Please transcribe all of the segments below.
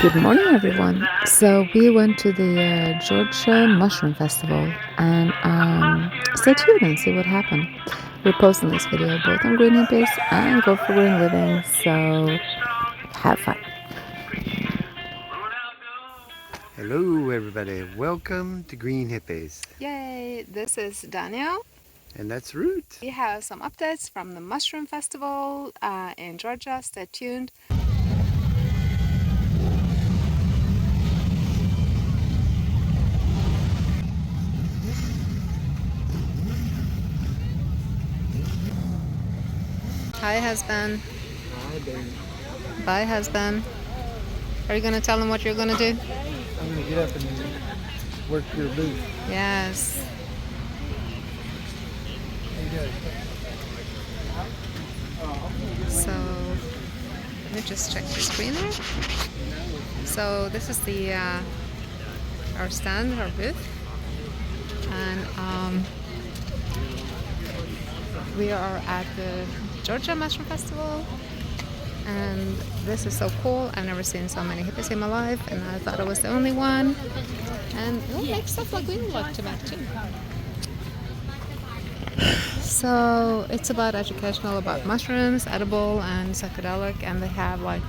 Good morning, everyone. So we went to the Georgia Mushroom Festival, and stay tuned and see what happened. We're posting this video both on Green Hippies and Go for Green Living, so have fun. Hello, everybody. Welcome to Green Hippies. Yay! This is Daniel. And that's Rut. We have some updates from the Mushroom Festival in Georgia. Stay tuned. Hi, husband. Hi, baby. Bye, husband. Are you going to tell him what you're going to do? I'm going to get up and work your booth. Yes. So let me just check the screen here. So this is the our stand, our booth, and we are at the Georgia Mushroom Festival. And this is so cool. I've never seen so many hippies in my life, and I thought I was the only one. And it'll make stuff like we like to make too. So it's about educational about mushrooms, edible and psychedelic, and they have like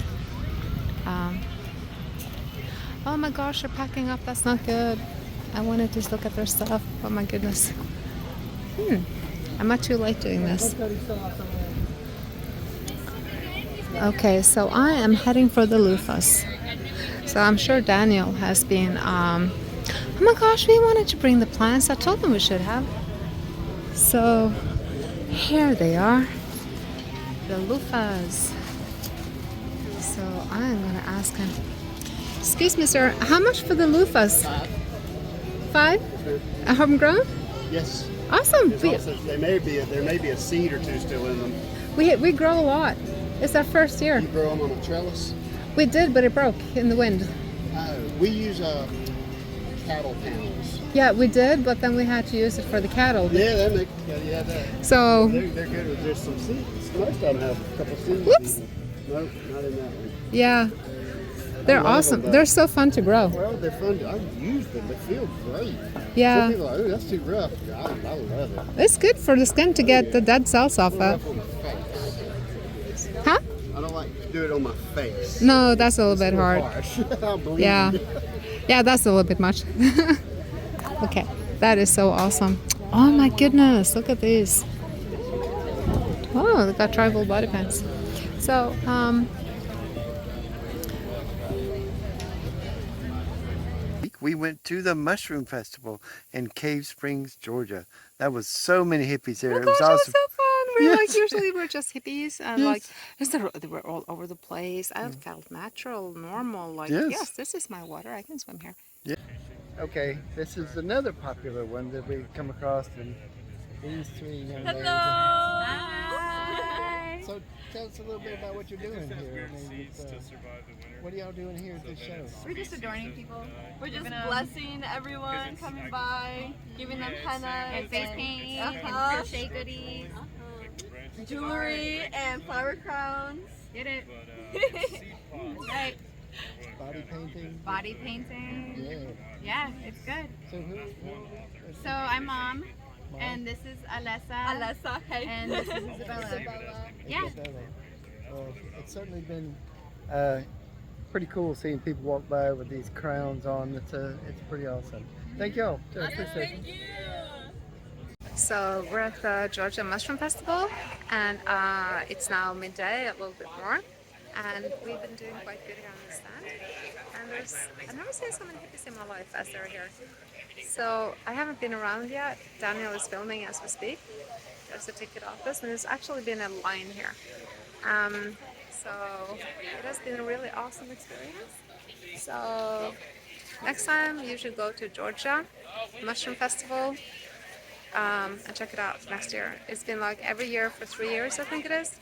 oh my gosh, they're packing up, that's not good. I want to just look at their stuff. Oh my goodness. Am I too late doing this? Okay, so I am heading for the Loofas. So I'm sure Daniel has been oh my gosh, we wanted to bring the plants. I told them we should have. So here they are, the Loofas. So I'm gonna ask him, excuse me sir, how much for the Loofas? Five? A homegrown? Yes. Awesome. There may be a seed or two still in them. We grow a lot. It's our first year. You grow them on a trellis? We did, but it broke in the wind. We use cattle panels. Yeah, we did, but then we had to use it for the cattle. Yeah, that. So They're good with just some seeds. Most of them have a couple seeds. Whoops. Nope, not in that one. yeah, they're awesome. They're so fun to grow. Well, they're fun. I've used them. They feel great. Yeah. Some people are like, oh, that's too rough. I love it. It's good for the skin to get the dead cells off I of. don't like it on my face. Huh? I don't like to do it on my face. No, that's a little bit hard. Harsh. I'll bleed. Yeah. Yeah, that's a little bit much. Okay, that is so awesome. Oh my goodness, look at these. Oh, they got tribal body pants. So, We went to the Mushroom Festival in Cave Springs, Georgia. That was so many hippies there. oh It was gosh, it was awesome. so fun. We're Yes. like, usually we're just hippies, and Yes. like, they were all over the place. I felt natural, normal, like, Yes. yes, this is my water, I can swim here. Okay, this is another popular one that we come across, and these three young ladies. Hi. So tell us a little bit about what you're doing here. What are y'all doing here at this show? We're just adorning people. We're just blessing everyone coming by, giving them henna and face paint, and crochet goodies, jewelry, and flower crowns. Get it? Right. Body painting? Body painting. Yeah. Yeah, it's good. So So I'm Mom, and this is Alessa, hey. and this is Isabella. Yeah. Well, it's certainly been pretty cool seeing people walk by with these crowns on. It's pretty awesome. Thank y'all. I appreciate it. So we're at the Georgia Mushroom Festival, and it's now midday, a little bit more, and we've been doing quite good here on the stand. And I've never seen so many hippies in my life as they're here. So I haven't been around yet. Daniel is filming as we speak. There's a ticket office, and there's actually been a line here. So it has been a really awesome experience. So next time you should go to Georgia Mushroom Festival and check it out next year. It's been like every year for 3 years, I think it is.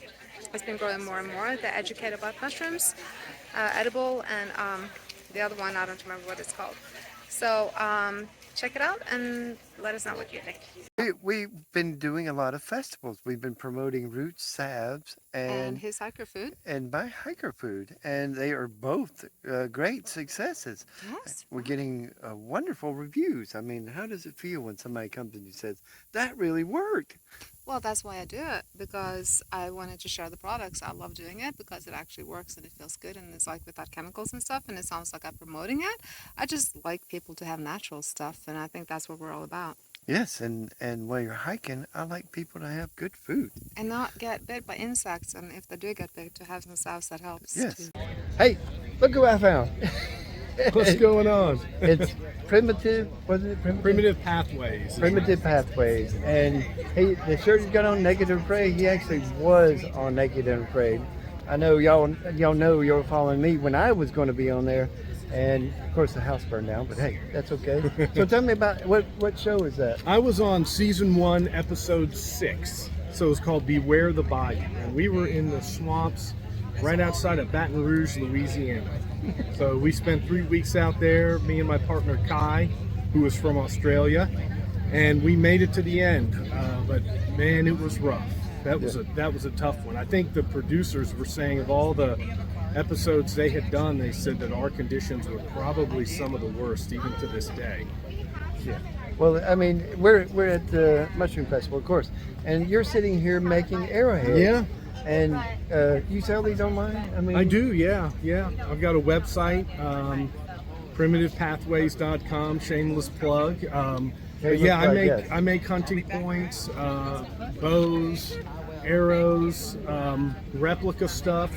It's been growing more and more. They educate about mushrooms, edible, and the other one, I don't remember what it's called. So check it out, and let us know what you think. We've been doing a lot of festivals. We've been promoting Roots Salves And his hiker food. and My Hiker Food, and they are both great successes. Yes. We're getting wonderful reviews. I mean, how does it feel when somebody comes and says, that really worked? Well, that's why I do it, because I wanted to share the products. I love doing it because it actually works and it feels good, and it's like without chemicals and stuff, and it sounds like I'm promoting it. I just like people to have natural stuff, and I think that's what we're all about. Yes, and while you're hiking, I like people to have good food. And not get bit by insects, and if they do get bit, to have some salves that helps. Yes. Too. Hey, look what I found. What's going on? It's primitive, was it primitive? Primitive Pathways. Primitive Pathways. And the shirt he's got on, Naked and Afraid, he actually was on Naked and Afraid. I know y'all know you're following me when I was going to be on there. And of course the house burned down, but hey, that's okay. So tell me about, what show is that? I was on season 1, episode 6. So it's called Beware the Bayou. And we were in the swamps right outside of Baton Rouge, Louisiana. So we spent 3 weeks out there, me and my partner Kai, who was from Australia, and we made it to the end. But man, it was rough. That was a tough one. I think the producers were saying of all the episodes they had done, they said that our conditions were probably some of the worst, even to this day. Yeah. Well, I mean, we're at the Mushroom Festival, of course, and you're sitting here making arrowheads. Yeah. And you sell these online? I mean, I do, yeah. I've got a website, primitivepathways.com, shameless plug. But yeah, I make hunting points, bows, arrows, replica stuff,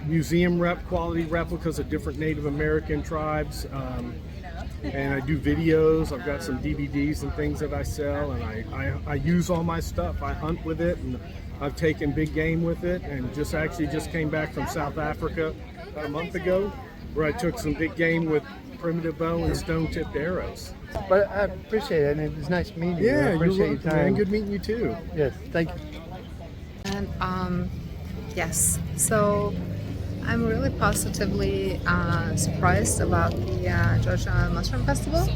museum quality replicas of different Native American tribes. And I do videos. I've got some DVDs and things that I sell, and I use all my stuff. I hunt with it, and I've taken big game with it, and just came back from South Africa about a month ago, where I took some big game with primitive bow and stone-tipped arrows. But I appreciate it, and it was nice meeting you. Yeah, I appreciate your time. Man. Good meeting you too. Yes, thank you. And yes, so I'm really positively surprised about the Georgia Mushroom Festival.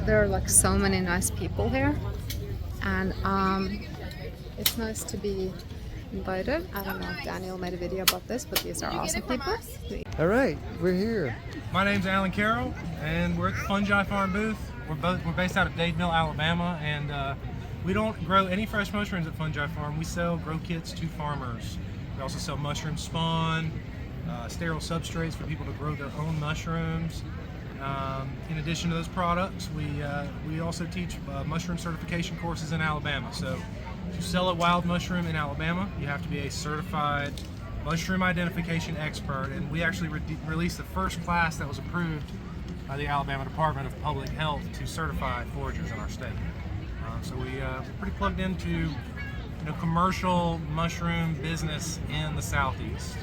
There are like so many nice people here, and it's nice to be invited. I don't know if Daniel made a video about this, but these are awesome people. All right, we're here. My name's Alan Carroll, and we're at the Fungi Farm booth. We're based out of Dadeville, Alabama, and we don't grow any fresh mushrooms at Fungi Farm. We sell grow kits to farmers. We also sell mushroom spawn, sterile substrates for people to grow their own mushrooms. In addition to those products, we also teach mushroom certification courses in Alabama. So to sell a wild mushroom in Alabama, you have to be a certified mushroom identification expert, and we actually released the first class that was approved by the Alabama Department of Public Health to certify foragers in our state. So we're pretty plugged into commercial mushroom business in the Southeast.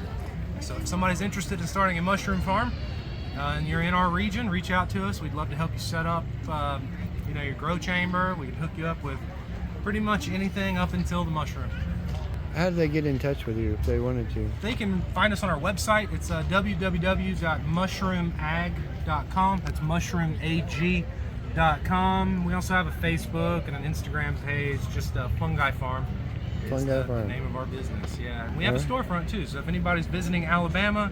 So if somebody's interested in starting a mushroom farm and you're in our region, reach out to us. We'd love to help you set up your grow chamber. We can hook you up with pretty much anything up until the mushroom. How do they get in touch with you if they wanted to? They can find us on our website. It's www.mushroomag.com. That's mushroomag.com. We also have a Facebook and an Instagram page, just Fungi Farm. Fungi The Farm. name of our business, yeah. And we have a storefront too, so if anybody's visiting Alabama,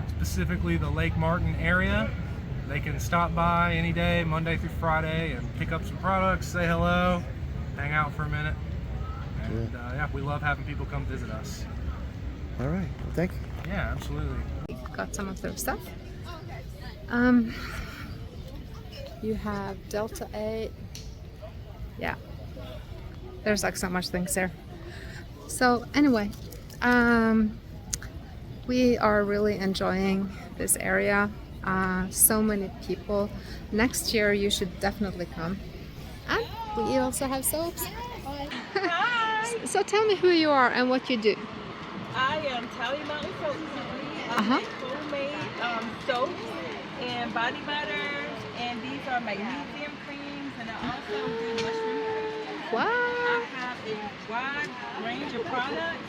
specifically the Lake Martin area, they can stop by any day, Monday through Friday, and pick up some products, say hello, hang out for a minute. And yeah, we love having people come visit us. All right, well, thank you. Yeah, absolutely. Got some of their stuff. You have Delta 8. Yeah, there's like so much things there. So anyway, we are really enjoying this area. So many people. Next year you should definitely come. And we also have soaps. Hi. So tell me who you are and what you do. I am Tally Mountain Soap Company. I make homemade soaps and body butters, and these are magnesium creams, and I also do mushroom creams. Wow. I have a wide range of products,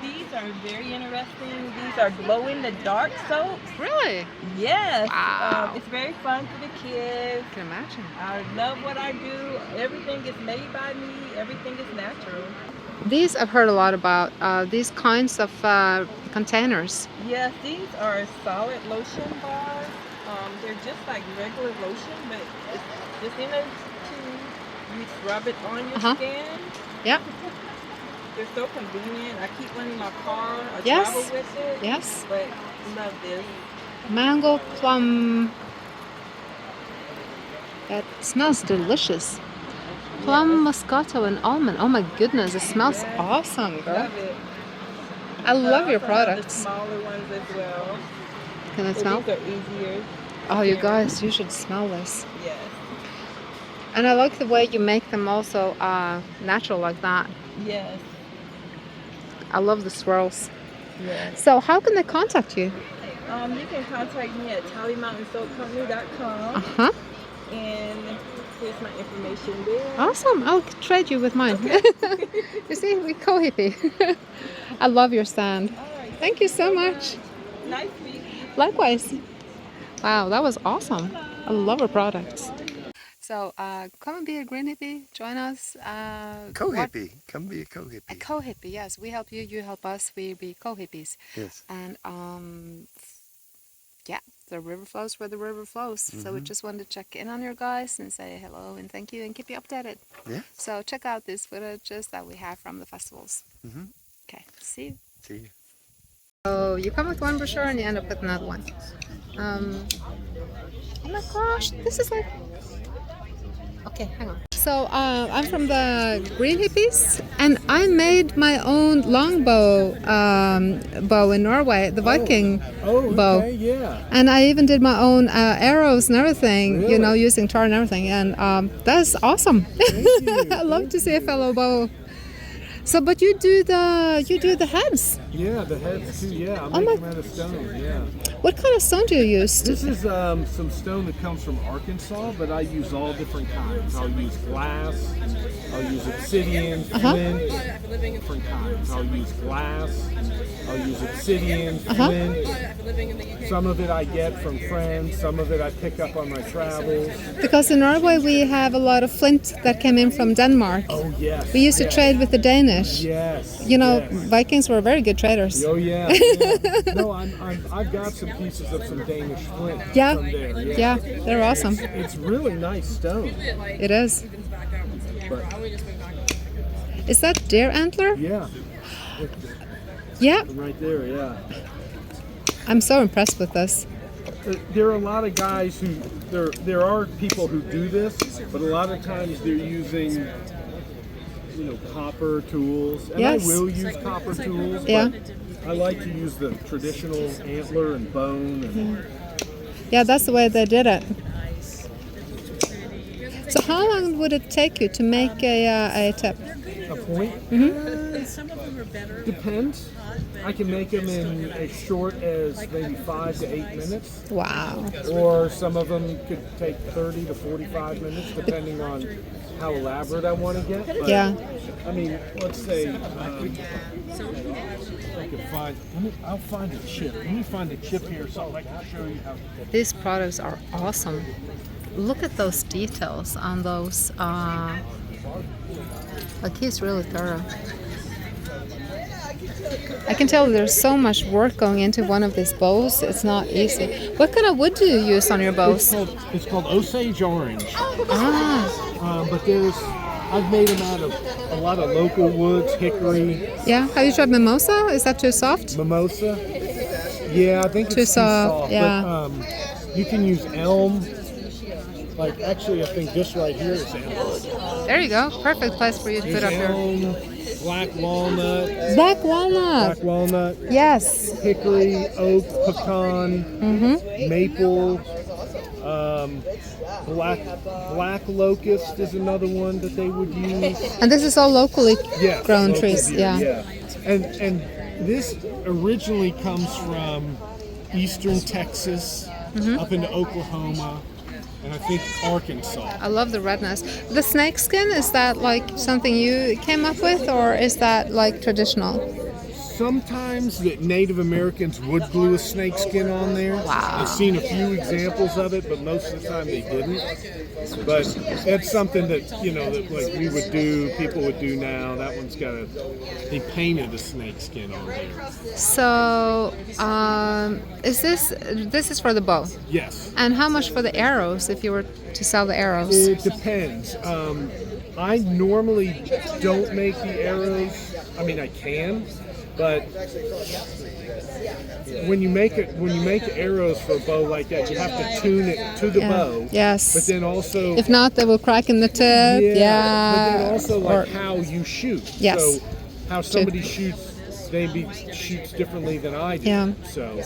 These are very interesting. These are glow-in-the-dark soaps. Really? Yes. Wow. It's very fun for the kids. I can imagine. I love what I do. Everything is made by me. Everything is natural. These I've heard a lot about. These kinds of containers. Yes, these are solid lotion bars. They're just like regular lotion, but it's just in a tube. You rub it on your skin. Yep. They're so convenient. I keep one in my car. I Yes. travel with it. Yes. But love this. Mango plum. That smells delicious. Plum, moscato, and almond. Oh my goodness, it smells awesome, girl. Love it. I love your also have the products. smaller ones as well. Can I But smell? These are easier. Oh, you guys, you should smell this. Yes. And I like the way you make them also natural like that. Yes. I love the swirls. Yes. So how can they contact you? You can contact me at TallyMountainSoapCompany.com. Uh-huh. And here's my information there. Awesome. I'll trade you with mine. You see, we co-hippie. I love your stand. All right. Thank you so much. Nice meeting you. Likewise. Wow, that was awesome. I love our products. So come and be a green hippie. Join us. Co-hippie. Come be a A co-hippie. co-hippie, yes. We help you, you help us. We be co-hippies. Yes. And yeah, the river flows where the river flows. So we just wanted to check in on your guys and say hello and thank you and keep you updated. Yeah. So check out these footages that we have from the festivals. Mm-hmm. Okay, see you. See you. So you come with one brochure and you end up with another one. Oh my gosh, this is like... Okay, hang on. So I'm from the Green Hippies, and I made my own longbow bow in Norway, the Viking bow. Okay, yeah. And I even did my own arrows and everything, you Really? know, using tar and everything. And that's awesome. I love to see a fellow bow. So, but you do the heads. Yeah, the heads too. Yeah, I Oh make my- them out of stone. Yeah. What kind of stone do you use? This is some stone that comes from Arkansas, but I use all different kinds. I'll use glass. I'll use obsidian, flint. Different kinds. I'll use glass. I'll use obsidian, flint. Some of it I get from friends. Some of it I pick up on my travels. Because in Norway we have a lot of flint that came in from Denmark. Oh yes. We used to trade with the Danish. Yes. You know, yes. Vikings were very good traders. Oh yeah. yeah. No, I've got some pieces of some Danish flint Yeah. from there. Yeah, they're awesome. It's really nice stone. It is. But Is that deer antler? yeah, Yeah. right there. Yeah. I'm so impressed with this. There are a lot of guys who there are people who do this, but a lot of times they're using copper tools, and Yes. I will use copper tools. Yeah. But I like to use the traditional antler and bone. And Yeah, that's the way they did it. So how long would it take you to make a tip? a point. Depends. I can make them in as short as maybe 5 to 8 minutes, Wow. or some of them could take 30 to 45 minutes, depending on how elaborate I want to get. But, Yeah. I mean, let's say I could find. I'll find a chip. Let me find a chip here so I can show you how. These products are awesome. Look at those details on those. Like he's really thorough. I can tell there's so much work going into one of these bows. It's not easy. What kind of wood do you use on your bows? It's called Osage orange. Ah, But I've made them out of a lot of local woods, hickory, yeah. Have you tried mimosa? Is that too soft? mimosa. Yeah, I think it's Too soft, yeah. But you can use elm. Like actually, I think this right here is elm. There you go. Perfect place for you to put up your Elm, black walnut, black walnut. Yes. hickory, oak, pecan, maple, black locust is another one that they would use. And this is all locally Yeah, grown local trees. deer, Yeah. And this originally comes from eastern Texas up into Oklahoma, and I think Arkansas. I love the redness. The snake skin, is that like something you came up with, or is that like traditional? Sometimes the Native Americans would glue a snake skin on there. Wow. I've seen a few examples of it, but most of the time they didn't. But that's something that, that like we would do, people would do now. That one's got they painted a snake skin on there. So, is this is for the bow? Yes. And how much for the arrows if you were to sell the arrows? It depends. I normally don't make the arrows. I mean, I can, but when you make arrows for a bow like that, you have to tune it to the bow. Yes. But then also, If not, they will crack in the tip. Yeah. But then also like how you shoot. Yes. So how somebody shoots. Maybe shoots differently than I do. Yeah. So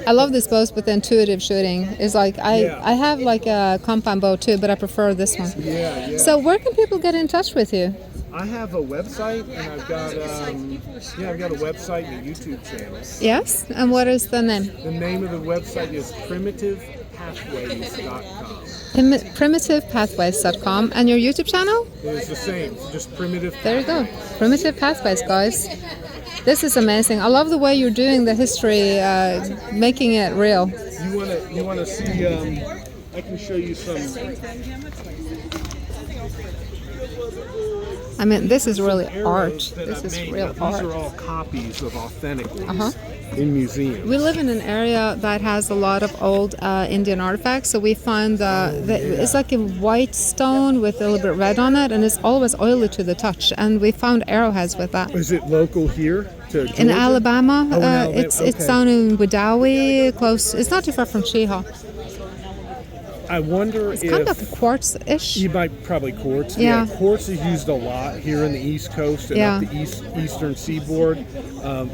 I love this bows with the intuitive shooting. It's like I have like a compound bow too, but I prefer this one. Yeah. So where can people get in touch with you? I have a website, and I've got I've got a website and a YouTube channel. Yes. And what is the name? The name of the website is primitivepathways.com. Primitivepathways.com. And your YouTube channel? It's the same, just primitive. There you go. Primitive Pathways, guys. This is amazing. I love the way you're doing the history, making it real. You wanna see? I can show you some. I mean, this is really art. This is real These art. are all copies of authentic ones in museums. We live in an area that has a lot of old Indian artifacts, so we find it's like a white stone with a little bit red on it, and it's always oily to the touch. And we found arrowheads with that. Is it local here to Georgia? In Alabama, Oh, in Alabama. it's Okay. down in Widowie, close. It's not too far from Cheehaw. I wonder It's if kind of like a quartz-ish. you might probably quartz. Yeah. Quartz is used a lot here in the East Coast and up the eastern seaboard.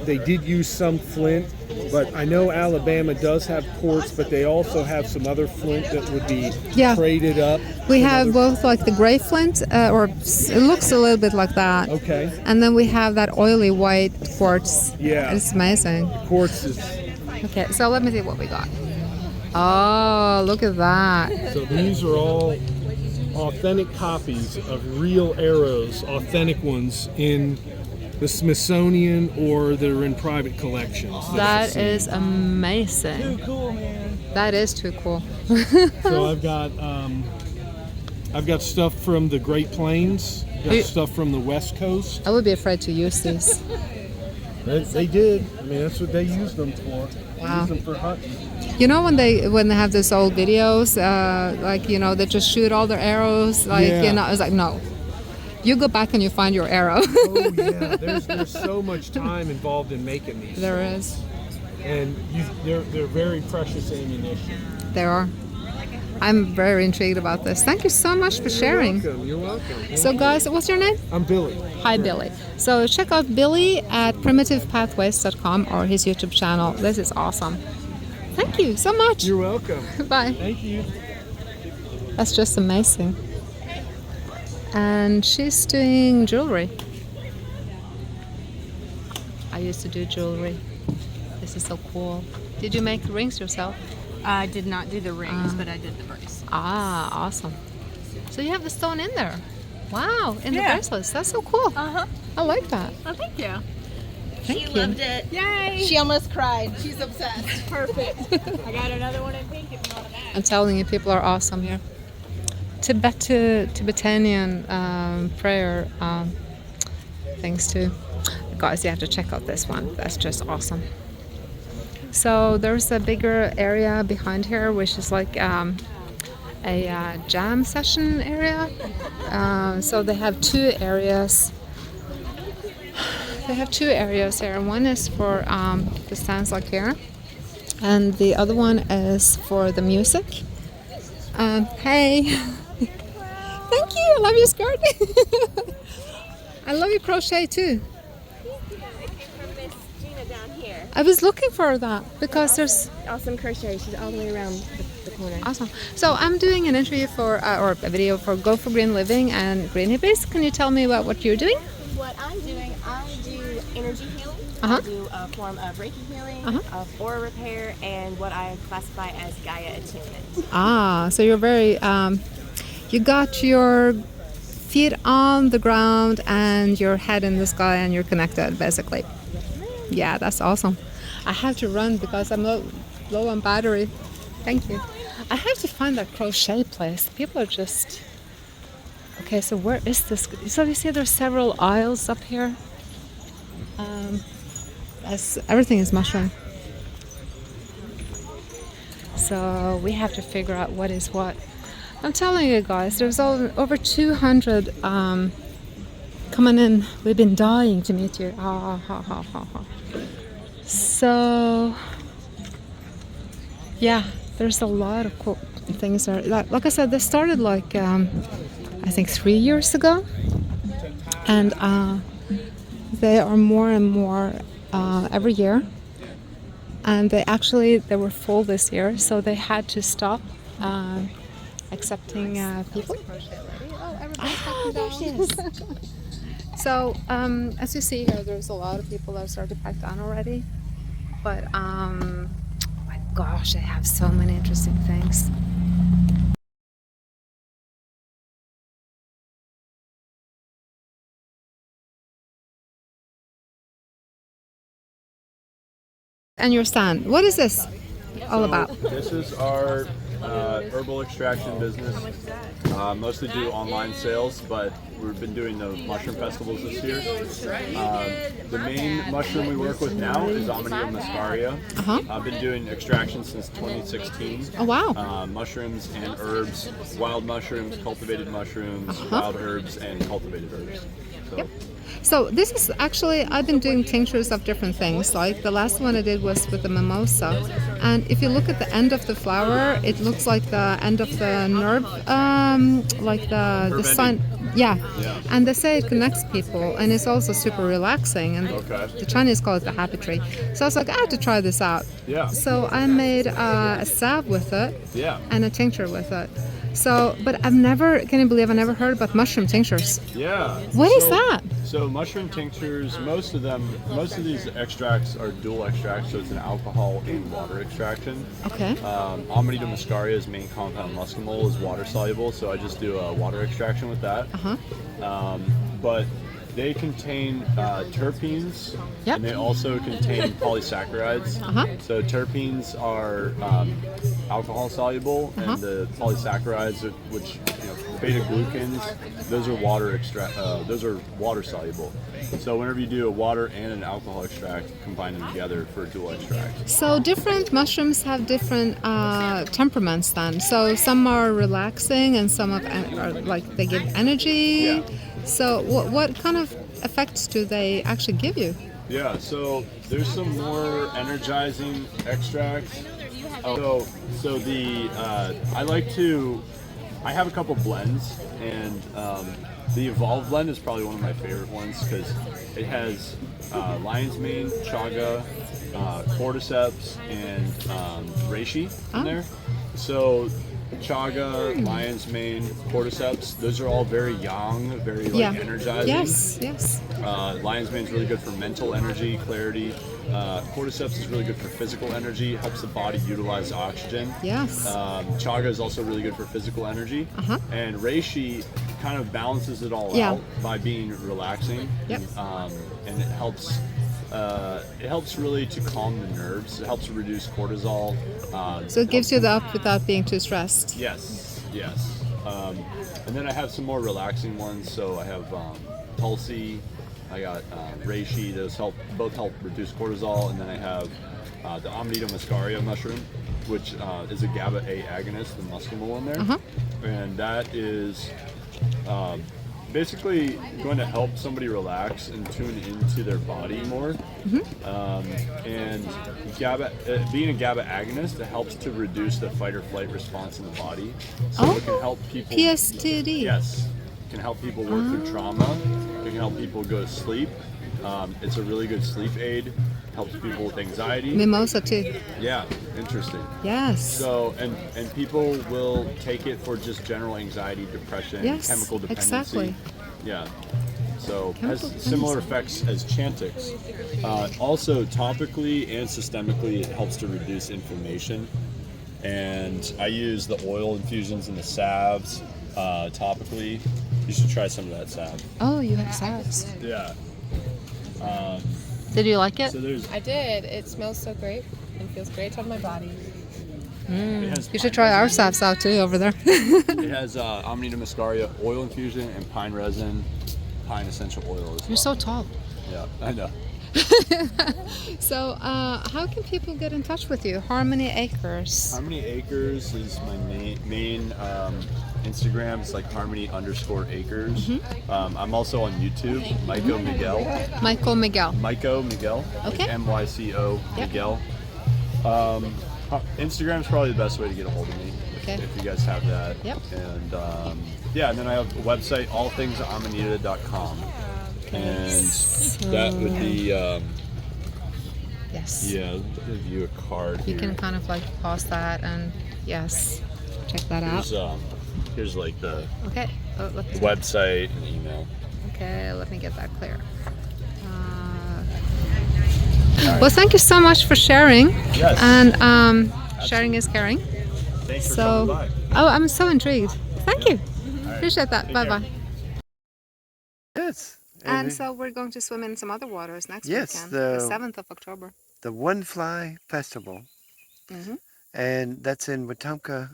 They did use some flint, but I know Alabama does have quartz, but they also have some other flint that would be traded up. We have both like the gray flint, or it looks a little bit like that. Okay. And then we have that oily white quartz. Yeah. It's amazing. Quartz is. Okay, so let me see what we got. Oh, look at that. So these are all authentic copies of real arrows, authentic ones in the Smithsonian or they're in private collections. That is amazing. Too cool, man. That is too cool. So I've got stuff from the Great Plains, stuff from the West Coast. I would be afraid to use these. They did. I mean, that's what they used them for. Wow. Used them for hunting. You know when they have these old videos, they just shoot all their arrows, it's like, no. You go back and you find your arrow. Oh yeah, there's so much time involved in making these. There things. is. And they're very precious ammunition. There are. I'm very intrigued about this. Thank you so much for sharing. You're welcome. So guys, what's your name? I'm Billy. Hi Billy. So check out Billy at primitivepathways.com or his YouTube channel. This is awesome. Thank you so much. You're welcome. Bye. Thank you. That's just amazing. And she's doing jewelry. I used to do jewelry. This is so cool. Did you make rings yourself? I did not do the rings, but I did the bracelets. Ah, awesome. So you have the stone in there. Wow, in the bracelets. That's so cool. Uh-huh. I like that. Oh, thank you. Thank She you. loved it. Yay! She almost cried. She's obsessed. Perfect. I got another one in pink if you want to match. I'm telling you, people are awesome here. Tibetan prayer things too. Guys, you have to check out this one. That's just awesome. So there's a bigger area behind here, which is like a jam session area. So they have two areas. They have two areas here. One is for the stands like here, and the other one is for the music. Hey, thank you. I love your skirt. I love your crochet too. I was looking for that because there's awesome crochet. She's all the way around the corner. awesome. So I'm doing an interview for or a video for Go for Green Living and Green Hippies. Can you tell me about what you're doing? What I'm doing, I do energy healing. Uh-huh. I do a form of Reiki healing, of aura repair, and what I classify as Gaia attunement. Ah, so you're very you got your feet on the ground and your head in the sky and you're connected basically. Yeah, that's awesome. I have to run because I'm low on battery. Thank you. I have to find that crochet place. People are just... Okay, so where is this? So you see there's several aisles up here. Everything is mushroom. So we have to figure out what is what. I'm telling you guys, there's over 200 coming in. We've been dying to meet you. So yeah, there's a lot of cool things there. Like I said, they started like I think 3 years ago, and they are more and more every year. And they were full this year, so they had to stop accepting people. Oh, there she is. So as you see here, there's a lot of people that started to pack down already. But oh my gosh, they have so many interesting things. And your stand, what is this all about? This is our herbal extraction business. Mostly do online sales, but we've been doing the mushroom festivals this year. The main mushroom we work with now is Amanita muscaria. I've been doing extraction since 2016. Oh wow! Mushrooms and herbs, wild mushrooms, cultivated mushrooms, wild herbs, and cultivated herbs. So. Yep. So this is actually, I've been doing tinctures of different things. Like the last one I did was with the mimosa. And if you look at the end of the flower, it looks like the end of the nerve, like the sign. Yeah. And they say it connects people, and it's also super relaxing. And the Chinese call it the happy tree. So I was like, I have to try this out. Yeah. So I made a salve with it. Yeah. And a tincture with it. So, but can you believe I never heard about mushroom tinctures? Yeah. What is that? So mushroom tinctures, most of these extracts are dual extracts, so it's an alcohol and water extraction. Okay. Amanita muscaria's main compound muscimol is water soluble, so I just do a water extraction with that. But they contain terpenes, and they also contain polysaccharides. So terpenes are alcohol soluble, and the polysaccharides, which beta glucans, those are water soluble. So whenever you do a water and an alcohol extract, combine them together for a dual extract. So different mushrooms have different temperaments then. So some are relaxing, and some are like they give energy. Yeah. So what kind of effects do they actually give you? Yeah, so there's some more energizing extracts. So I have a couple blends, and the Evolve blend is probably one of my favorite ones because it has lion's mane, chaga, cordyceps, and reishi in there. So chaga, lion's mane, cordyceps, those are all very yang, very energizing. Yes. Lion's mane is really good for mental energy, clarity. Cordyceps is really good for physical energy, helps the body utilize oxygen. Yes. Chaga is also really good for physical energy. And reishi kind of balances it all out by being relaxing. Yep. And it helps really to calm the nerves. It helps to reduce cortisol. So it gives you the up without being too stressed. Yes. And then I have some more relaxing ones. So I have Tulsi, I got reishi. Those both help reduce cortisol. And then I have the Amanita muscaria mushroom, which is a GABA A agonist, the muscimol in there. And that is basically going to help somebody relax and tune into their body more. And GABA, being a GABA agonist, it helps to reduce the fight or flight response in the body. So it can help people. PSTD. Yes, it can help people work through trauma. It can help people go to sleep. It's a really good sleep aid. Helps people with anxiety. Mimosa too. Yeah, interesting. Yes. So, and people will take it for just general anxiety, depression, chemical dependency. Exactly. Yeah. So has similar effects as Chantix. Also, topically and systemically, it helps to reduce inflammation. And I use the oil infusions and the salves topically. You should try some of that salve. Oh, you have salves. Yeah. Did you like it? So there's I did. It smells so great and feels great on my body. You should try our stuffs out too over there. it has Amanita muscaria oil infusion and pine resin, pine essential oil as well. You're so tall. Yeah, I know. So, how can people get in touch with you? Harmony Acres. Harmony Acres is my main Instagram. It's like harmony_acres. I'm also on YouTube, Myco Miguel. Myco Miguel. Myco Miguel. Okay. Like Myco Yep. Miguel. Instagram's probably the best way to get a hold of me. Okay. If you guys have that. Yep. And yeah, and then I have a website, allthingsamanita.com. And that would be Yes. yeah, I'll give you a card You here. can kind of like pause that and yes, check that out. Here's like the Okay. Oh, website and email. Okay, let me get that clear. Well, thank you so much for sharing. Yes. And sharing is caring. Thanks for So, coming by. oh, I'm so intrigued. Thank you. right. Appreciate that. Take Bye care. bye. Yes. And so we're going to swim in some other waters next Yes, weekend, the- the 7th of October. the One Fly Festival, Mhm. and that's in Wetumpka,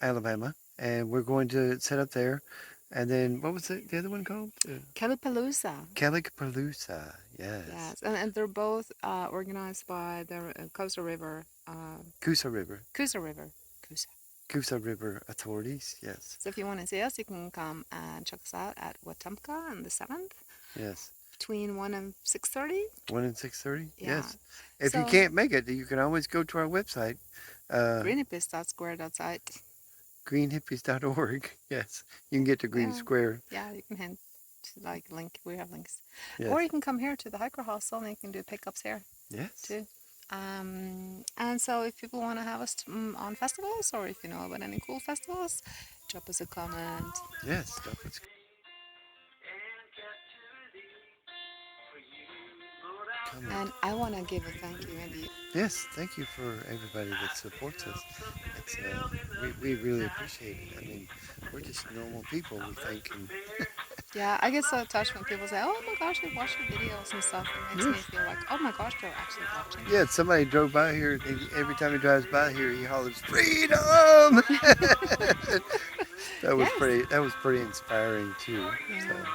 Alabama, and we're going to set up there. And then what was the other one called? Kalipalooza. Calicapalooza. Yes. Yes, and they're both organized by the Coosa River. Coosa River. Coosa River. Coosa. Coosa River authorities. Yes. So if you want to see us, you can come and check us out at Wetumpka on the 7th Yes. between 1 and 6:30. 1 and 6:30. Yeah. Yes. If you So- can't make it, you can always go to our website, greenhippies.square.site. greenhippies.org. Yes. You can get to Green Yeah. Square. Yeah, you can hint to like link. We have links. Yes. Or you can come here to the hiker hostel and you can do pickups here Yes. too. And so if people want to have us on festivals, or if you know about any cool festivals, drop us a comment. Yes. That was And I want to give a thank you, maybe. Yes, thank you for everybody that supports us. It's, we really appreciate it. I mean, we're just normal people, we think. And Yeah, I get so touched when people say, "Oh my gosh, they watch your videos and stuff." It makes me feel like, "Oh my gosh, they're actually watching." yeah, somebody drove by here. Every time he drives by here, he hollers, "Freedom!" That was Yes. That was pretty inspiring too. Yeah. So.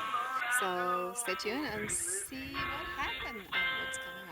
So stay tuned and see what happened and what's coming